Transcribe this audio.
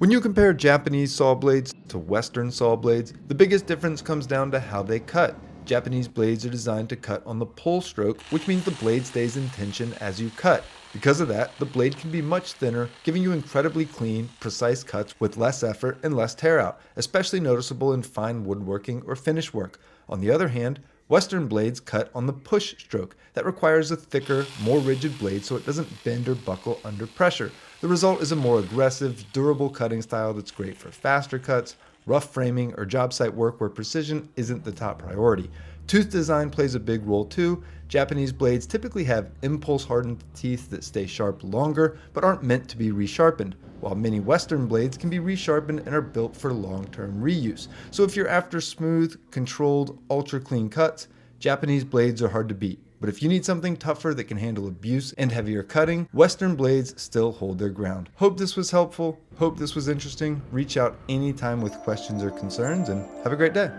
When you compare Japanese saw blades to Western saw blades, the biggest difference comes down to how they cut. Japanese blades are designed to cut on the pull stroke, which means the blade stays in tension as you cut. Because of that, the blade can be much thinner, giving you incredibly clean, precise cuts with less effort and less tear out, especially noticeable in fine woodworking or finish work. On the other hand, Western blades cut on the push stroke. That requires a thicker, more rigid blade so it doesn't bend or buckle under pressure. The result is a more aggressive, durable cutting style that's great for faster cuts, rough framing, or job site work where precision isn't the top priority. Tooth design plays a big role too. Japanese blades typically have impulse-hardened teeth that stay sharp longer but aren't meant to be resharpened, while many Western blades can be resharpened and are built for long-term reuse. So if you're after smooth, controlled, ultra-clean cuts, Japanese blades are hard to beat. But if you need something tougher that can handle abuse and heavier cutting, Western blades still hold their ground. Hope this was helpful. Hope this was interesting. Reach out anytime with questions or concerns, and have a great day.